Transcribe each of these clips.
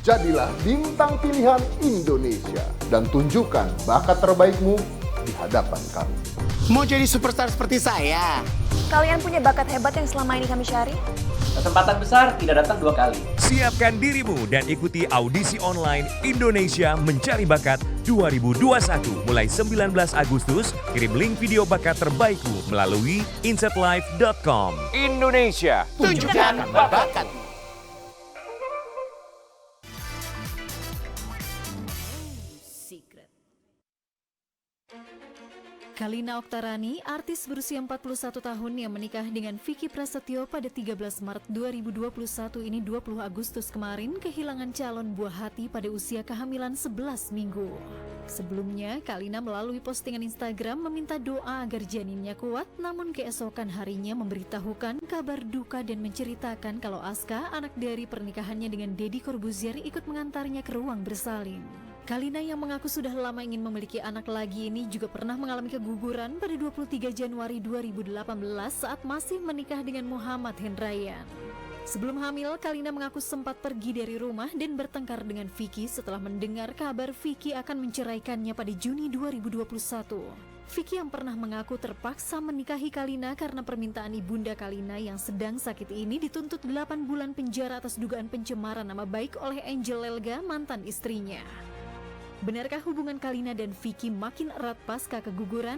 Jadilah bintang pilihan Indonesia dan tunjukkan bakat terbaikmu di hadapan kami. Mau jadi superstar seperti saya? Kalian punya bakat hebat yang selama ini kami cari? Kesempatan besar tidak datang 2 kali. Siapkan dirimu dan ikuti audisi online Indonesia Mencari Bakat 2021 mulai 19 Agustus. Kirim link video bakat terbaikmu melalui insetlife.com. Indonesia, Tunjukkan bakatmu. Kalina Oktarani, artis berusia 41 tahun yang menikah dengan Vicky Prasetyo pada 13 Maret 2021 ini 20 Agustus kemarin kehilangan calon buah hati pada usia kehamilan 11 minggu. Sebelumnya, Kalina melalui postingan Instagram meminta doa agar janinnya kuat, namun keesokan harinya memberitahukan kabar duka dan menceritakan kalau Aska, anak dari pernikahannya dengan Deddy Corbuzier, ikut mengantarnya ke ruang bersalin. Kalina yang mengaku sudah lama ingin memiliki anak lagi ini juga pernah mengalami keguguran pada 23 Januari 2018 saat masih menikah dengan Muhammad Hendrayan. Sebelum hamil, Kalina mengaku sempat pergi dari rumah dan bertengkar dengan Vicky setelah mendengar kabar Vicky akan menceraikannya pada Juni 2021. Vicky yang pernah mengaku terpaksa menikahi Kalina karena permintaan ibunda Kalina yang sedang sakit ini dituntut 8 bulan penjara atas dugaan pencemaran nama baik oleh Angel Lelga, mantan istrinya. Benarkah hubungan Kalina dan Vicky makin erat pasca keguguran?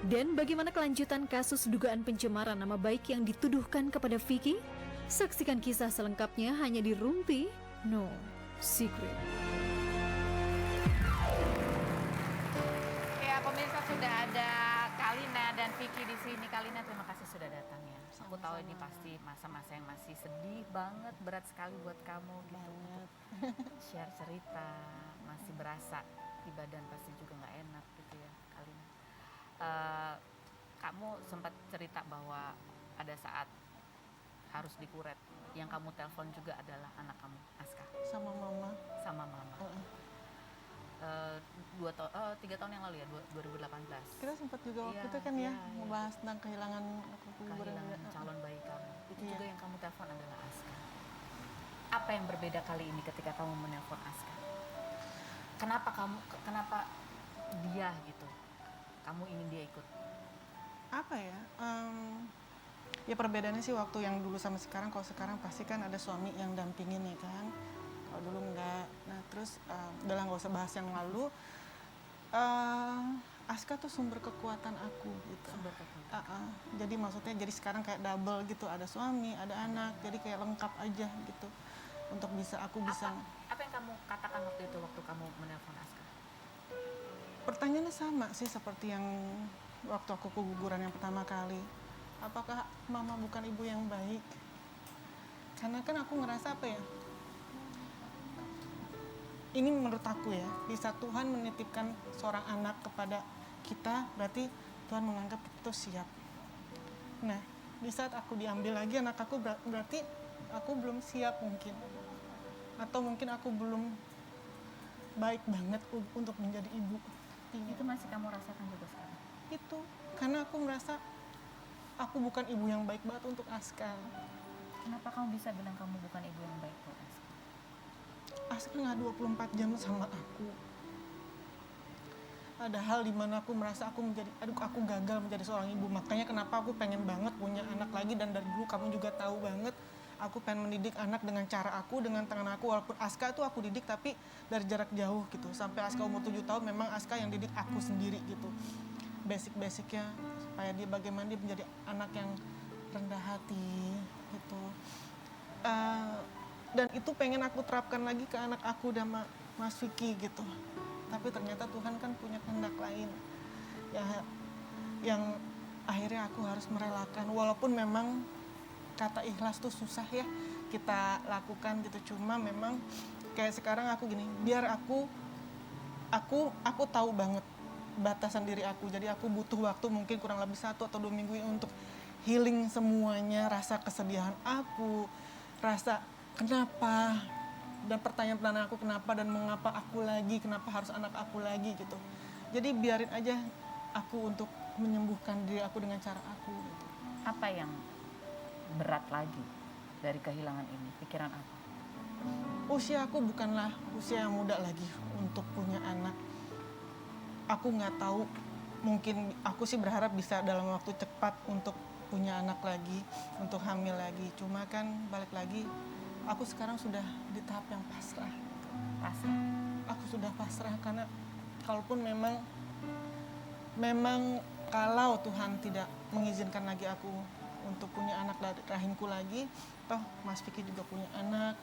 Dan bagaimana kelanjutan kasus dugaan pencemaran nama baik yang dituduhkan kepada Vicky? Saksikan kisah selengkapnya hanya di Rumpi No Secret. Ya, pemirsa, sudah ada Kalina dan Vicky di sini. Kalina, terima kasih sudah datang ya. Aku tahu ini pasti masa-masa yang masih sedih banget, berat sekali buat kamu gitu. Untuk share cerita, masih berasa di badan pasti juga nggak enak gitu ya, Kalina. Kamu sempat cerita bahwa ada saat harus dikuret. Yang kamu telepon juga adalah anak kamu, Aska. Sama mama. Sama mama. 3 tahun yang lalu ya, 2018. Kita sempat juga waktu itu kan ya, membahas tentang kehilangan Kehilangan calon bayi kamu. Itu Iya. juga yang kamu telepon adalah Aska. Apa yang berbeda kali ini ketika kamu menelpon Aska? Kenapa dia gitu? Kamu ingin dia ikut? Apa ya? Ya perbedaannya sih waktu yang dulu sama sekarang. Kalau sekarang pasti kan ada suami yang dampingin ya kan. Kalau dulu enggak. Nah terus udah lah nggak usah bahas yang lalu. Aska tuh sumber kekuatan aku gitu. Sumber kekuatan. Jadi maksudnya jadi sekarang kayak double gitu. Ada suami, ada anak. Jadi kayak lengkap aja gitu. Untuk aku bisa. Apa yang kamu katakan waktu itu waktu kamu menelpon Aska? Pertanyaannya sama sih seperti yang waktu aku keguguran yang pertama kali. Apakah mama bukan ibu yang baik? Karena kan aku ngerasa apa ya? Ini menurut aku ya, di saat Tuhan menitipkan seorang anak kepada kita, berarti Tuhan menganggap itu siap. Nah, di saat aku diambil lagi anak aku, berarti aku belum siap mungkin. Atau mungkin aku belum baik banget untuk menjadi ibu. Itu masih kamu rasakan juga sekarang? Itu, karena aku merasa aku bukan ibu yang baik banget untuk Aska. Kenapa kamu bisa bilang kamu bukan ibu yang baik buat Aska? Aska nggak 24 jam sama aku. Ada hal di mana aku merasa aku gagal menjadi seorang ibu. Makanya kenapa aku pengen banget punya anak lagi, dan dari dulu kamu juga tahu banget aku pengen mendidik anak dengan cara aku, dengan tangan aku. Walaupun Aska itu aku didik tapi dari jarak jauh gitu. Sampai Aska umur 7 tahun memang Aska yang didik aku sendiri gitu. Basic-basicnya supaya dia bagaimana dia menjadi anak yang rendah hati gitu. Dan itu pengen aku terapkan lagi ke anak aku dan Mas Vicky gitu. Tapi ternyata Tuhan kan punya kehendak lain ya, yang akhirnya aku harus merelakan. Walaupun memang kata ikhlas tuh susah ya kita lakukan gitu. Cuma memang kayak sekarang aku gini, biar aku tahu banget batasan diri aku. Jadi aku butuh waktu mungkin kurang lebih 1 atau 2 minggu untuk healing semuanya, rasa kesedihan aku, rasa kenapa, dan pertanyaan aku kenapa dan mengapa aku lagi, kenapa harus anak aku lagi gitu. Jadi biarin aja aku untuk menyembuhkan diri aku dengan cara aku gitu. Apa yang berat lagi dari kehilangan ini? Pikiran apa? usia aku bukanlah usia yang muda lagi untuk punya anak. Aku nggak tahu, mungkin aku sih berharap bisa dalam waktu cepat untuk punya anak lagi, untuk hamil lagi. Cuma kan balik lagi, aku sekarang sudah di tahap yang pasrah. Pasrah. Aku sudah pasrah karena kalaupun memang kalau Tuhan tidak mengizinkan lagi aku untuk punya anak dari rahimku lagi, toh Mas Vicky juga punya anak,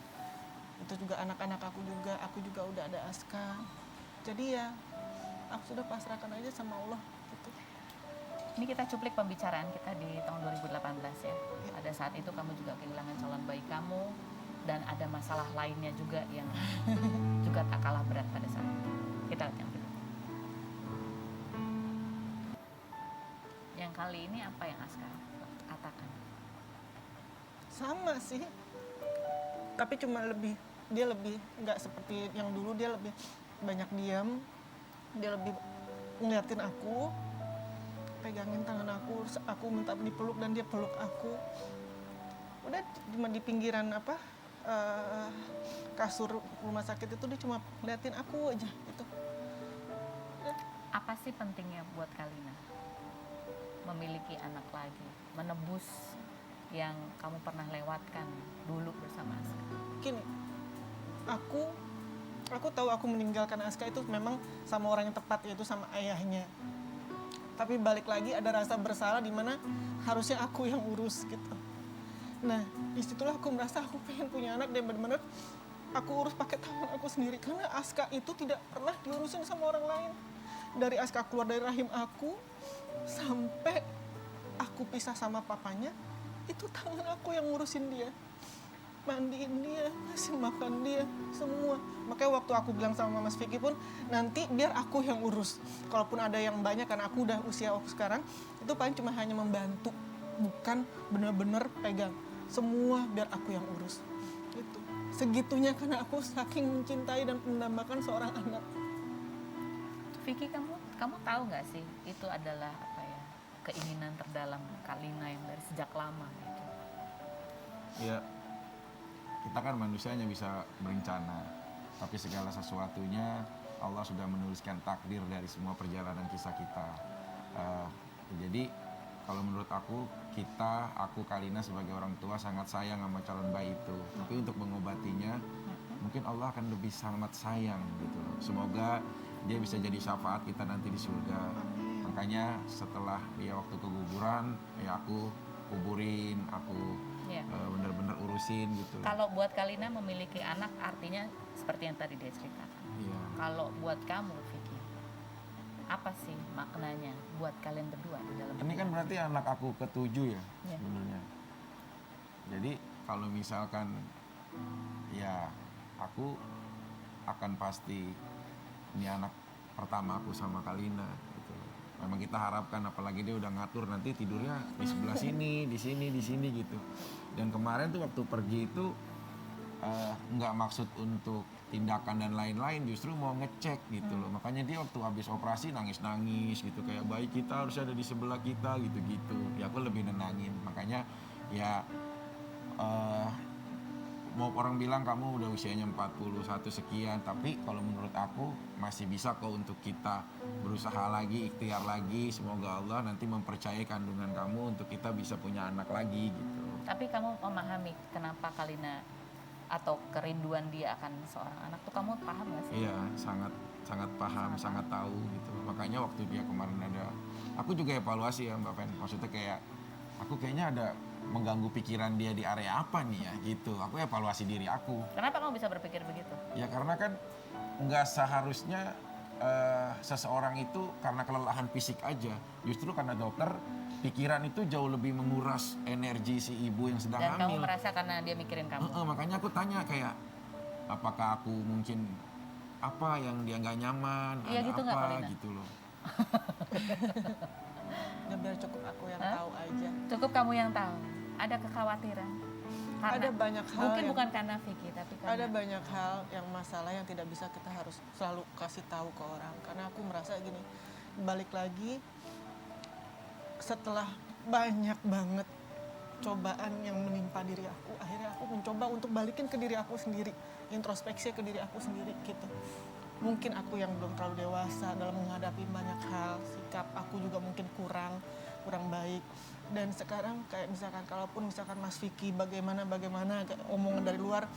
itu juga anak-anak aku juga udah ada Aska. Jadi ya aku sudah pasrahkan aja sama Allah gitu. Ini kita cuplik pembicaraan kita di tahun 2018 ya. Pada saat itu kamu juga kehilangan calon bayi kamu dan ada masalah lainnya juga yang juga tak kalah berat pada saat itu. Kita lihat yang berikut. Yang kali ini apa yang Aska katakan? Sama sih, tapi cuma dia lebih nggak seperti yang dulu. Dia lebih banyak diam, dia lebih ngeliatin aku, pegangin tangan aku minta dipeluk dan dia peluk aku. Udah cuma di pinggiran kasur rumah sakit itu dia cuma ngeliatin aku aja gitu. Apa sih pentingnya buat Kalina memiliki anak lagi, menebus yang kamu pernah lewatkan dulu bersama Aska? Gini, aku tahu aku meninggalkan Aska itu memang sama orang yang tepat, yaitu sama ayahnya. Tapi balik lagi ada rasa bersalah di mana harusnya aku yang urus gitu. Nah, disitulah aku merasa aku pengen punya anak dan benar-benar aku urus pakai tangan aku sendiri. Karena Aska itu tidak pernah diurusin sama orang lain. Dari Aska keluar dari rahim aku sampai aku pisah sama papanya, itu tangan aku yang ngurusin dia. Mandiin dia, ngasih makan dia, semua. Makanya waktu aku bilang sama Mas Vicky pun, nanti biar aku yang urus. Kalaupun ada yang banyak, karena aku udah usia aku sekarang, itu paling cuma hanya membantu. Bukan benar-benar pegang. Semua biar aku yang urus. Gitu. Segitunya karena aku saking mencintai dan mendambakan seorang anak. Vicky, kamu tahu nggak sih itu adalah apa ya, keinginan terdalam Kalina yang dari sejak lama gitu? Ya, kita kan manusia hanya bisa berencana, tapi segala sesuatunya Allah sudah menuliskan takdir dari semua perjalanan kisah kita. Jadi kalau menurut aku Kalina sebagai orang tua sangat sayang sama calon bayi itu. Tapi untuk mengobatinya, mungkin Allah akan lebih sangat sayang gitu loh. Semoga dia bisa jadi syafaat kita nanti di surga. Makanya setelah dia waktu keguguran, ya aku kuburin, aku bener-bener urusin gitu. Kalau buat Kalina memiliki anak artinya seperti yang tadi dia ceritakan. Iya. Kalau buat kamu, Vicky, apa sih maknanya buat kalian berdua di dalam Ini kan berarti anak aku ketujuh ya, Iya. sebenarnya. Jadi kalau misalkan ya aku akan pasti ini anak pertama aku sama Kalina gitu. Memang kita harapkan, apalagi dia udah ngatur nanti tidurnya di sebelah sini, di sini gitu. Dan kemarin tuh waktu pergi itu nggak maksud untuk tindakan dan lain-lain, justru mau ngecek gitu loh. Makanya dia waktu habis operasi nangis-nangis gitu, kayak bayi kita harus ada di sebelah kita gitu-gitu. Ya aku lebih nenangin. Makanya ya mau orang bilang kamu udah usianya 41 sekian, tapi kalau menurut aku masih bisa kok untuk kita berusaha lagi, ikhtiar lagi. Semoga Allah nanti mempercayai kandungan kamu untuk kita bisa punya anak lagi gitu. Tapi kamu memahami kenapa Kalina atau kerinduan dia akan seorang anak tuh, kamu paham gak sih? Iya, sangat paham, sangat tahu gitu. Makanya waktu dia kemarin aku juga evaluasi ya Mbak Fen. Maksudnya kayak aku kayaknya ada mengganggu pikiran dia di area apa nih ya gitu. Aku evaluasi diri aku. Kenapa kamu bisa berpikir begitu? Ya karena kan nggak seharusnya seseorang itu karena kelelahan fisik aja. Justru karena dokter, pikiran itu jauh lebih menguras energi si ibu yang sedang Dan hamil. kamu merasa karena dia mikirin kamu? Makanya aku tanya kayak, apakah aku mungkin apa yang dia nggak nyaman, Iya, ada gitu nggak, apa Kalina? gitu loh. Ya biar cukup aku yang tahu aja. Cukup kamu yang tahu. Ada kekhawatiran? Karena Ada banyak hal mungkin yang- bukan karena Vicky, tapi karena Ada banyak hal yang masalah yang tidak bisa kita harus selalu kasih tahu ke orang. Karena aku merasa gini, balik lagi setelah banyak banget cobaan yang menimpa diri aku, akhirnya aku mencoba untuk balikin ke diri aku sendiri, introspeksi ke diri aku sendiri gitu. Mungkin aku yang belum terlalu dewasa dalam menghadapi banyak hal, sikap aku juga mungkin kurang baik. Dan sekarang kayak misalkan kalaupun misalkan Mas Vicky bagaimana kayak omongan dari luar,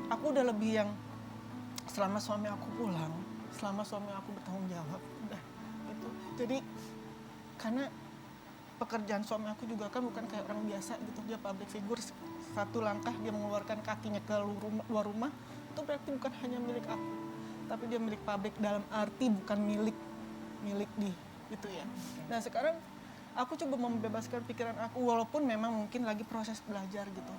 aku udah lebih yang selama suami aku pulang, selama suami aku bertanggung jawab, udah gitu. Jadi karena pekerjaan suami aku juga kan bukan kayak orang biasa gitu, dia public figure, satu langkah dia mengeluarkan kakinya ke luar rumah itu berarti bukan hanya milik aku, tapi dia milik publik dalam arti bukan milik di gitu ya. Nah sekarang aku coba membebaskan pikiran aku walaupun memang mungkin lagi proses belajar gitu.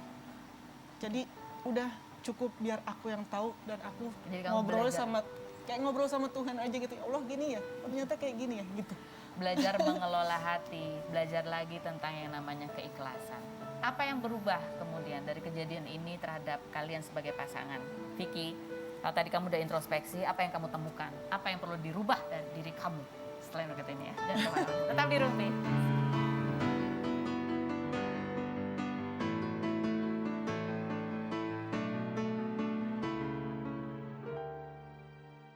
Jadi udah cukup biar aku yang tahu dan aku ngobrol sama Tuhan aja gitu. Ya Allah gini ya, ternyata kayak gini ya gitu. Belajar mengelola hati, belajar lagi tentang yang namanya keikhlasan. Apa yang berubah kemudian dari kejadian ini terhadap kalian sebagai pasangan? Vicky, kalau tadi kamu udah introspeksi, apa yang kamu temukan? Apa yang perlu dirubah dari diri kamu setelah ini ya? Dan tetap di Rumpi.